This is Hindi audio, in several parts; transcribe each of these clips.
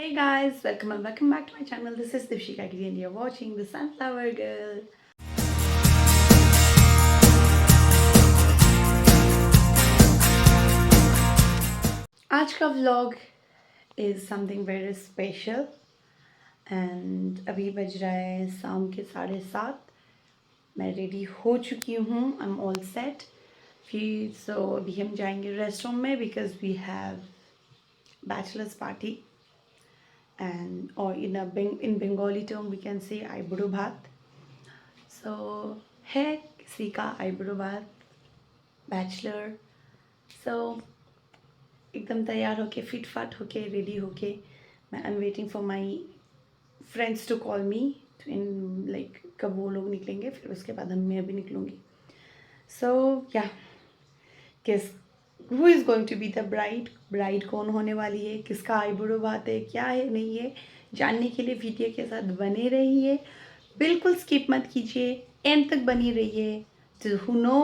Hey guys, welcome and welcome back to my channel. This is Dipshika Giri and you're watching The Sunflower Girl. आज का vlog is something very special and अभी बज रहा है शाम के 7:30. मैं रेडी हो चुकी हूँ. I'm all set. फिर so अभी हम जाएंगे रेस्टोरेंट में because we have bachelor's party. And or in Bengali term we can say eyebrow bath. So है किसी का eyebrow bath बैचलर. सो एकदम तैयार होके फिट फाट होके रेडी होके मैं I am waiting for my friends to call me in like कब वो लोग निकलेंगे फिर उसके बाद मैं भी निकलूँगी. सो या किस who is going to be the bride कौन होने वाली है, किसका आईब्रो बात है, क्या है नहीं है, जानने के लिए वीडियो के साथ बने रहिए. बिल्कुल स्किप मत कीजिए, एंड तक बनी रहिए. To who know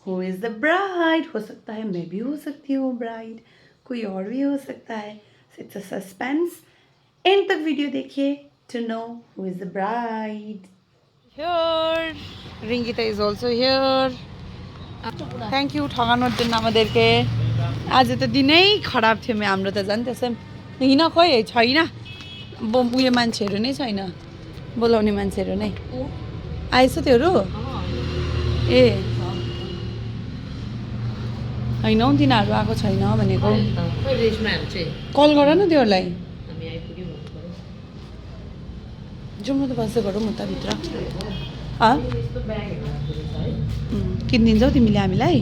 who is the bride. हो सकता है मैं भी हो सकती हूँ ब्राइड, कोई और भी हो सकता है. It's a suspense. एंड तक वीडियो देखिए to know who is the bride. Here Rinkita is also here. Thank you ठगाনোর জন্য আমাদেরকে. आज त दिनै खराब थियो हाम्रो त झन् त्यसै हिँड खोइ छैन उयो मान्छेहरू नै छैन, बोलाउने मान्छेहरू नै. आएछ त्योहरू ए होइन हौ तिनीहरू आएको छैन भनेको. कल गर न त्योहरूलाई. जाउँ न त बस्दै गरौँ उता भित्र. किनिदिन्छौ तिमीले हामीलाई.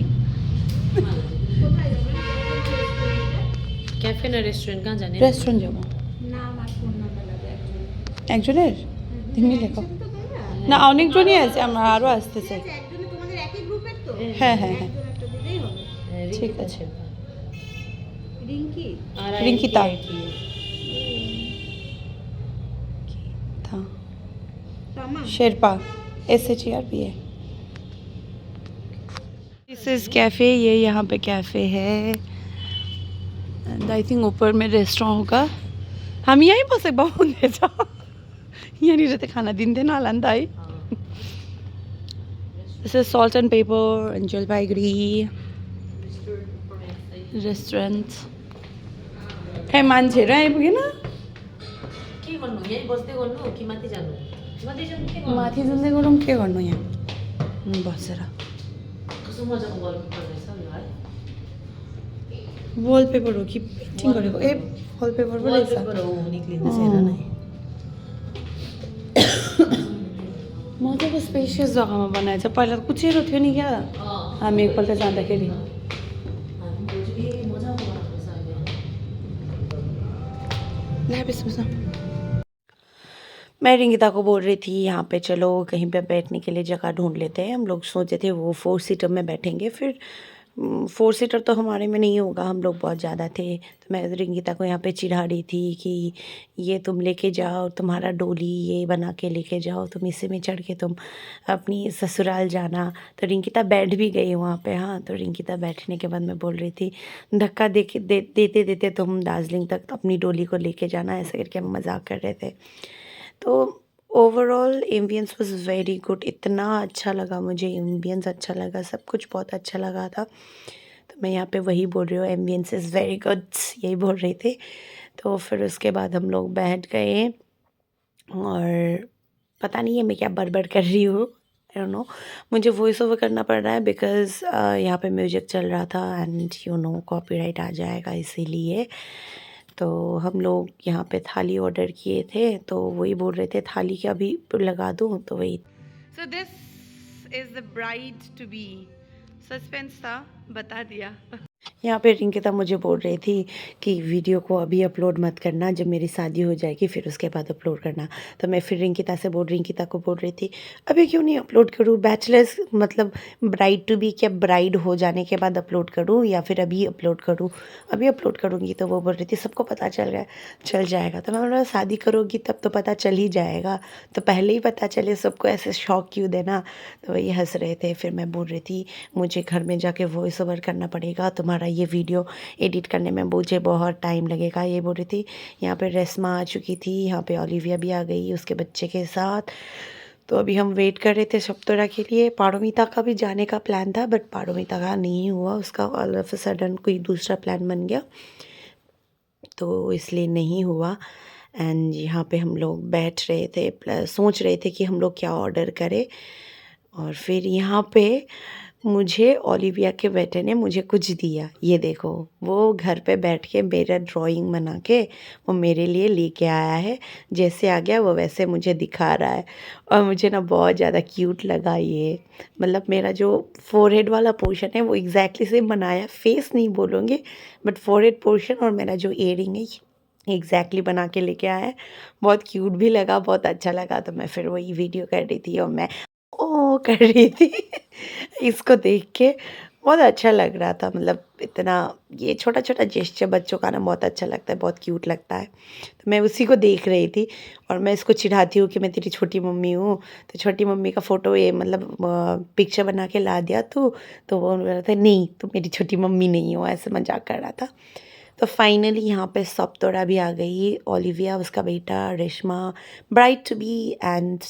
कैफे ना रेस्टोरेंट कहाँ जाने? रेस्टुरेन्ट जाऊ একজনের তিমিলে কো না অনেকজনই আছে, আরও আসতেছে. হ্যাঁ হ্যাঁ হ্যাঁ ঠিক আছে. Rinkita Sherpa SHERPA. This is cafe. ये यहाँ पे कैफ़े है एंड आई थिंक ऊपर में रेस्टोरेंट होगा. हामी यहीँ बसेको भए हुनेछ. यहाँनिर त खाना दिँदैन होला नि त है. This is salt and paper end Jalpaiguri restaurant. खै मान्छेहरू आइपुगेन. के गर्नु यही बस्दै गर्नु कि माथि जानु? माथि जानु के गर्नु? माथि जाँदै गरौँ. के गर्नु यहाँ बसेर. कस्तो मजाको गर्नु पर्दैछ नि है. वालपेपर हो कि पेन्टिङ गरेको? ए वालपेपर पो रहेछ. निक्लिँदैछ हेर न. मजाको स्पेसियस जग्गामा बनाएछ. पहिला त कुचेरो थियो नि क्या हामी एकपल्ट जाँदाखेरि. मैं रिंगिता को बोल रही थी यहाँ पे चलो कहीं पे बैठने के लिए जगह ढूंढ लेते हैं. हम लोग सोचे थे वो 4 सीटर में बैठेंगे. फिर 4 सीटर तो हमारे में नहीं होगा, हम लोग बहुत ज़्यादा थे. तो मैं रिंगिता को यहाँ पे चिढ़ा रही थी कि ये तुम लेके जाओ, तुम्हारा डोली ये बना के लेके जाओ, तुम इसी में चढ़ के तुम अपनी ससुराल जाना. तो रिंगिता बैठ भी गई वहाँ पे. हाँ, तो रिंगिता बैठने के बाद मैं बोल रही थी धक्का देते देते तुम दार्जिलिंग तक अपनी डोली को लेके जाना. ऐसा करके हम मजाक कर रहे थे. तो overall ambience was very good. इतना अच्छा लगा मुझे, एम्बियंस अच्छा लगा, सब कुछ बहुत अच्छा लगा था. तो मैं यहाँ पे वही बोल रही हूँ, एम्बियंस इज़ वेरी गुड, यही बोल रही थी. तो फिर उसके बाद हम लोग बैठ गए और पता नहीं है मैं क्या बड़बड़ कर रही हूँ. I don't know. मुझे वॉइस ओवर करना पड़ रहा है बिकॉज़ यहाँ पे म्यूजिक चल रहा था एंड यू नो कॉपीराइट आ जाएगा इसीलिए. तो हम लोग यहाँ पे थाली ऑर्डर किए थे तो वही बोल रहे थे थाली का भी लगा दूँ, तो वही. So this is the bride to be. Suspense था, बता दिया. यहाँ पे रिंकिता मुझे बोल रही थी कि वीडियो को अभी अपलोड मत करना, जब मेरी शादी हो जाएगी फिर उसके बाद अपलोड करना. तो मैं फिर रिंकिता को बोल रही थी अभी क्यों नहीं अपलोड करूँ, बैचलर्स मतलब ब्राइड टू बी, क्या ब्राइड हो जाने के बाद अपलोड करूँ या फिर अभी अपलोड करूँ. अभी अपलोड करूँगी. तो वो बोल रही थी सबको पता चल जाएगा. तो मैं बोला शादी करोगी तब तो पता चल ही जाएगा, तो पहले ही पता चले सबको, ऐसे शौक क्यों देना. तो वही हंस रहे थे. फिर मैं बोल रही थी मुझे घर में जाके वॉइस ओवर करना पड़ेगा, तुम्हारा ये वीडियो एडिट करने में मुझे बहुत टाइम लगेगा। ये बोल रही थी। यहाँ पे रेशमा आ चुकी थी, यहाँ पे ओलिविया भी आ गई उसके बच्चे के साथ। तो अभी हम वेट कर रहे थे सप्तोरा के लिए। पारोमिता का भी जाने का प्लान था बट पारोमिता का नहीं हुआ, उसका ऑल ऑफ अ सडन कोई दूसरा प्लान बन गया तो इसलिए नहीं हुआ। एंड यहाँ पे हम लोग बैठ रहे थे, प्लस सोच रहे थे कि हम लोग क्या ऑर्डर करें। और फिर यहाँ पे मुझे ओलिविया के बेटे ने मुझे कुछ दिया, ये देखो। वो घर पे बैठ के मेरा ड्राइंग बना के वो मेरे लिए लेके आया है। जैसे आ गया वो वैसे मुझे दिखा रहा है और मुझे ना बहुत ज़्यादा क्यूट लगा ये। मतलब मेरा जो फोरहेड वाला पोर्शन है वो एग्जैक्टली सेम बनाया, फेस नहीं बोलूँगी बट फोरहेड पोर्शन और मेरा जो ईयरिंग है एग्जैक्टली बना के लेके आया है। बहुत क्यूट भी लगा, बहुत अच्छा लगा। तो मैं फिर वही वीडियो कर रही थी और मैं ओ कर रही थी इसको देख के बहुत अच्छा लग रहा था। मतलब इतना ये छोटा छोटा जेस्चर बच्चों का ना बहुत अच्छा लगता है, बहुत क्यूट लगता है। तो मैं उसी को देख रही थी और मैं इसको चिढ़ाती हूँ कि मैं तेरी छोटी मम्मी हूँ। तो छोटी मम्मी का फ़ोटो ये मतलब पिक्चर बना के ला दिया तो वो बोल रहा था नहीं तुम मेरी छोटी मम्मी नहीं हो, ऐसे मजाक कर रहा था। तो फाइनली यहाँ पे सप्तोरा भी आ गई, ओलिविया उसका बेटा, Reshma, bride to be and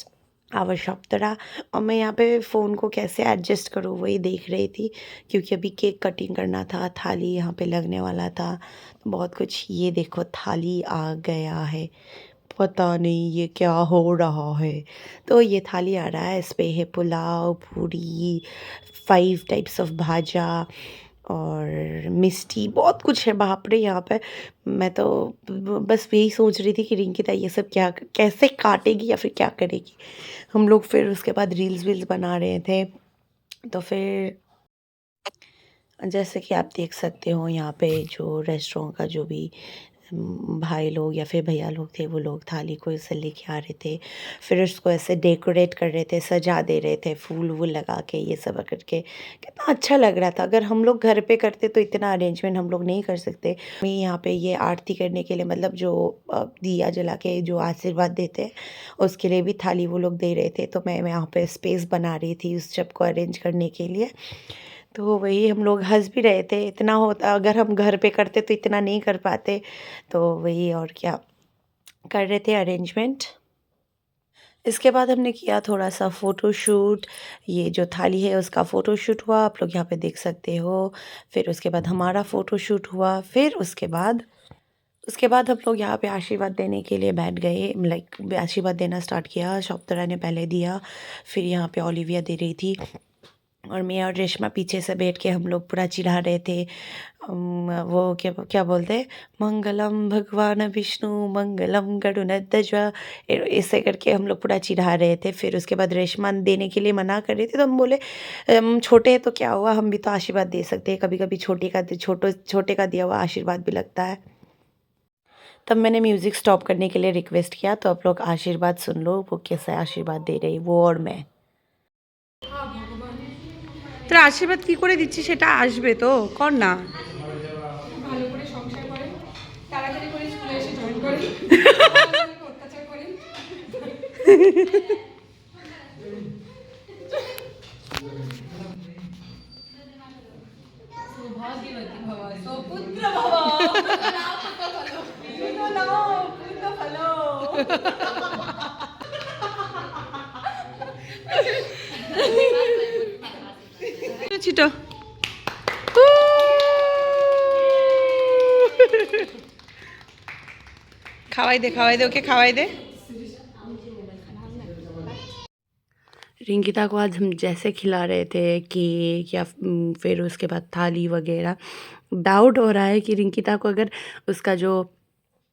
our सप्तोरा। और मैं यहाँ पे फ़ोन को कैसे एडजस्ट करूँ वही देख रही थी क्योंकि अभी केक कटिंग करना था, थाली यहाँ पे लगने वाला था, तो बहुत कुछ। ये देखो थाली आ गया है, पता नहीं ये क्या हो रहा है। तो ये थाली आ रहा है, इस पे है पुलाव, पूरी, 5 टाइप्स ऑफ भाजा और मिष्टी, बहुत कुछ है बाप रे यहाँ पे। मैं तो बस यही सोच रही थी कि रिंकिता ये सब क्या कैसे काटेगी या फिर क्या करेगी। हम लोग फिर उसके बाद रील्स वील्स बना रहे थे। तो फिर जैसे कि आप देख सकते हो यहाँ पे जो रेस्टोरेंट का जो भी भाई लोग या फिर भैया लोग थे वो लोग थाली को ऐसे लेके आ रहे थे, फिर उसको ऐसे डेकोरेट कर रहे थे, सजा दे रहे थे फूल वूल लगा के, ये सब करके कितना अच्छा लग रहा था। अगर हम लोग घर पे करते तो इतना अरेंजमेंट हम लोग नहीं कर सकते। मैं यहाँ पे ये आरती करने के लिए मतलब जो दिया जला के जो आशीर्वाद देते हैं उसके लिए भी थाली वो लोग दे रहे थे। तो मैं यहाँ पे स्पेस बना रही थी उस सब को अरेंज करने के लिए। तो वही हम लोग हंस भी रहे थे, इतना होता अगर हम घर पे करते तो इतना नहीं कर पाते। तो वही और क्या कर रहे थे अरेंजमेंट। इसके बाद हमने किया थोड़ा सा फ़ोटोशूट। ये जो थाली है उसका फ़ोटोशूट हुआ, आप लोग यहाँ पे देख सकते हो। फिर उसके बाद हमारा फ़ोटोशूट हुआ। फिर उसके बाद हम लोग यहाँ पे आशीर्वाद देने के लिए बैठ गए, लाइक आशीर्वाद देना स्टार्ट किया। शॉप्तरा ने पहले दिया, फिर यहाँ पे ओलिविया दे रही थी और मैं और रेशमा पीछे से बैठ के हम लोग पूरा चिढ़ा रहे थे। वो क्या क्या बोलते हैं, मंगलम भगवान विष्णु मंगलम गरुड़ध्वज, ऐसे करके हम लोग पूरा चिढ़ा रहे थे। फिर उसके बाद रेशमा देने के लिए मना कर रही थी तो हम बोले हम छोटे हैं तो क्या हुआ, हम भी तो आशीर्वाद दे सकते हैं, कभी कभी छोटे का दिया हुआ आशीर्वाद भी लगता है। तब मैंने म्यूज़िक स्टॉप करने के लिए रिक्वेस्ट किया, तो आप लोग आशीर्वाद सुन लो वो कैसा आशीर्वाद दे रही, वो और मैं। তোর আশীর্বাদ কি করে দিচ্ছি সেটা আসবে তো কর না। ভালো করে সংসার করেন, তাড়াতাড়ি করে স্কুলে এসে জয়েন করেন, অত্যাচার করেন। सौभाग्यवती भव सौपुत्र भव पुत्र फलो। ছিটো খাওয়াই দে ওকে খাওয়াই दे। रिंकिता को आज हम जैसे खिला रहे थे केक या फिर उसके बाद थाली वगैरह, डाउट हो रहा है कि रिंकिता को अगर उसका जो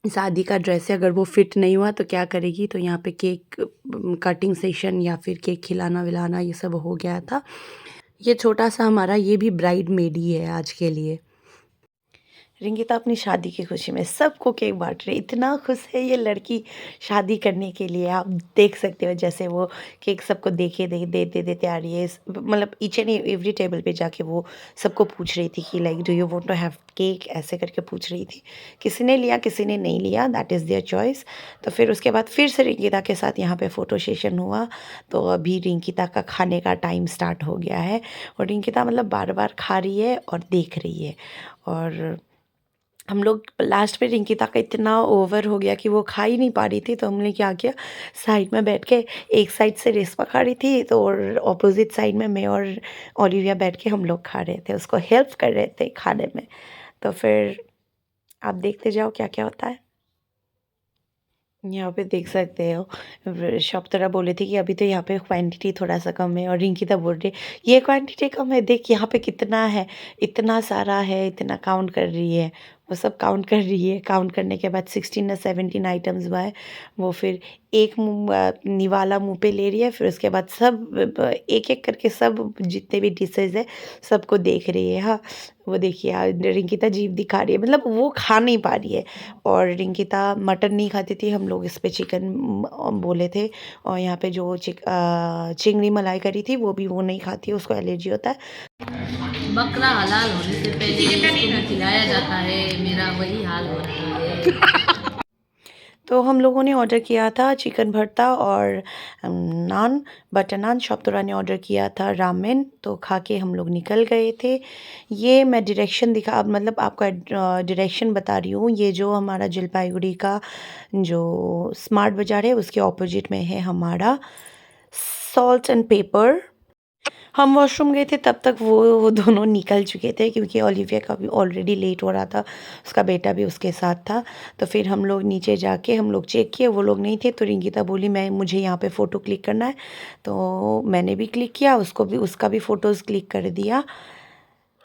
शादी का ड्रेस है अगर वो फिट नहीं हुआ तो क्या करेगी। तो यहाँ पे केक कटिंग सेशन या फिर केक खिलाना विलाना ये सब हो गया था। ये छोटा सा हमारा ये भी ब्राइड मेड ही है आज के लिए। रिंकिता अपनी शादी की खुशी में सबको केक बांट रही, इतना खुश है ये लड़की शादी करने के लिए। आप देख सकते हो जैसे वो केक सबको देते देते आ रही है। मतलब ईच एंड एवरी टेबल पे जाके वो सबको पूछ रही थी कि like do you want to have cake, ऐसे करके पूछ रही थी। किसी ने लिया किसी ने नहीं लिया, दैट इज़ देयर चॉइस। तो फिर उसके बाद फिर से रिंकिता के साथ यहाँ पे फ़ोटो सेशन हुआ। तो अभी रिंकिता का खाने का टाइम स्टार्ट हो गया है और रिंकिता मतलब बार बार खा रही है और देख रही है। और हम लोग लास्ट में रिंकिता का इतना ओवर हो गया कि वो खा ही नहीं पा रही थी, तो हमने क्या किया, साइड में बैठ के एक साइड से रेशमा खा रही थी तो और ऑपोजिट साइड में मैं और ओलिविया बैठ के हम लोग खा रहे थे, उसको हेल्प कर रहे थे खाने में। तो फिर आप देखते जाओ क्या क्या होता है। यहाँ पे देख सकते हो शब्दरा बोले थे कि अभी तो यहाँ पे क्वांटिटी थोड़ा सा कम है और रिंकिता बोल रही ये क्वांटिटी कम है, देख यहाँ पे कितना है, इतना सारा है, इतना काउंट कर रही है। वो सब काउंट कर रही है। काउंट करने के बाद 16 या 17 आइटम्स हुआ है। वो फिर एक निवाला मुँह पे ले रही है, फिर उसके बाद सब एक एक करके सब जितने भी डिशेज है सबको देख रही है। हाँ, वो देखिए रिंकिता जीभ दिखा रही है, मतलब वो खा नहीं पा रही है। और रिंकिता मटन नहीं खाती थी, हम लोग इस पे चिकन बोले थे। और यहाँ पे जो चिंगड़ी मलाई करी थी वो भी वो नहीं खाती है, उसको एलर्जी होता है। बकरा हलाल होने से पहले इसको भी खिलाया जाता है, मेरा वही हाल हो रहा है। तो हम लोगों ने ऑर्डर किया था चिकन भरता और नान, बटर नान। शॉपतुरा ने ऑर्डर किया था रामेन। तो खा के हम लोग निकल गए थे। ये मैं डायरेक्शन दिखा, मतलब आपका डायरेक्शन बता रही हूँ। ये जो हमारा जलपाईगुड़ी का जो स्मार्ट बाज़ार है उसके ऑपोजिट में है हमारा सॉल्ट एंड पेपर। हम वॉशरूम गए थे तब तक वो दोनों निकल चुके थे क्योंकि ओलिविया का भी ऑलरेडी लेट हो रहा था, उसका बेटा भी उसके साथ था। तो फिर हम लोग नीचे जाके हम लोग चेक किए, वो लोग नहीं थे। तो रिंकिता बोली मुझे यहाँ पे फ़ोटो क्लिक करना है। तो मैंने भी क्लिक किया, उसका भी फ़ोटोज़ क्लिक कर दिया।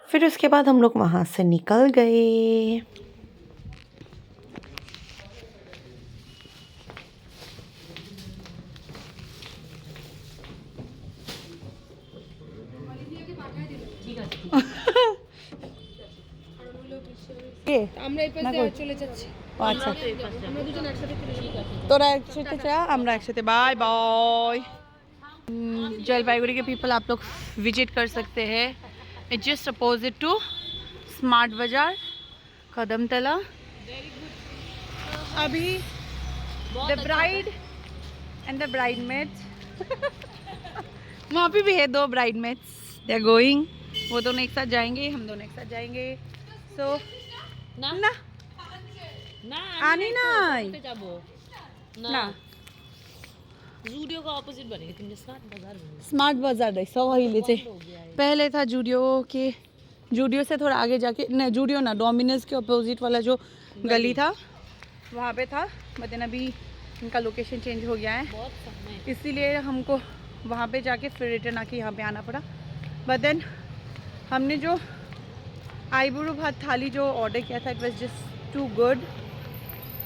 फिर उसके बाद हम लोग वहाँ से निकल गए। আমরা এই পাশে চলে যাচ্ছি। আচ্ছা, আমরা দুজন একসাথে চলে যাচ্ছি। তোরা একসাথে যা, আমরা একসাথে। Bye bye. जलपाईगुड़ी के पीपल आप लोग विजिट कर सकते हैं। It's just opposite to Smart Bazaar Kadam Tala. अभी the bride and the bridesmaids वहाँ पे भी है 2 ब्राइडमेड्स, दे आर गोइंग। वो दोनों एक साथ जाएंगे, हम दोनों एक साथ जाएंगे। सो না ना না আনি নাই যাব না না जूडियो का ऑपोजिट बनेगा, तुमने स्मार्ट बाजार बनेगा। स्मार्ट बाजार है सो वही ले पहले था जूडियो से थोड़ा आगे जाके, नहीं जूडियो ना, डोमिनोज के अपोजिट वाला जो गली था वहाँ पे था। बट अभी इनका लोकेशन चेंज हो गया है, बहुत समय इसीलिए हमको वहाँ पे जाके फिर रिटर्न आके यहाँ पे आना पड़ा। बट देन हमने जो आईबुरू भात थाली जो ऑर्डर किया था, it was just too good.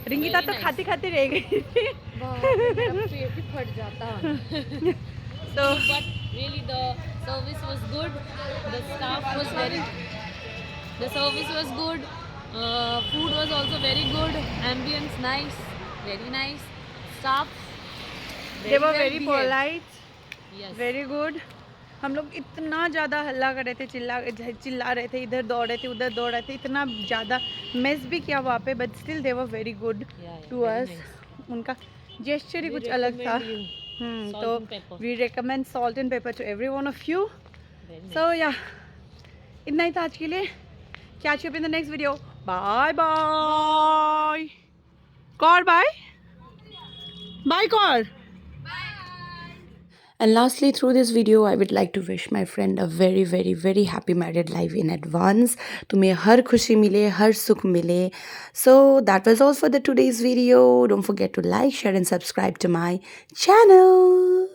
Rinkita तो खाते खाते रह गई थी। पेट भी फट जाता तो but really the service was good, the staff was the service was good, food was also very good, ambience nice, very nice, staff they were well very behaved. Polite, Yes. Very good. हम लोग इतना ज़्यादा हल्ला कर रहे थे, चिल्ला रहे थे, इधर दौड़ रहे थे उधर दौड़ रहे थे, इतना ज़्यादा मेस भी किया वहाँ पे। But still they were very good Yeah, too very us. nice. उनका जेस्चर ही We कुछ अलग था। recommend you salt तो and pepper. We recommend salt and pepper to every one of you. Very nice. So yeah इतना ही था आज के लिए। Catch you up in the next video. Bye bye. Kaur bye bye Kaur. And lastly, through this video, I would like to wish my friend a very, very, very happy married life in advance. तुम्हें हर खुशी मिले, हर सुख मिले. So that was all for the today's video. Don't forget to like, share and subscribe to my channel.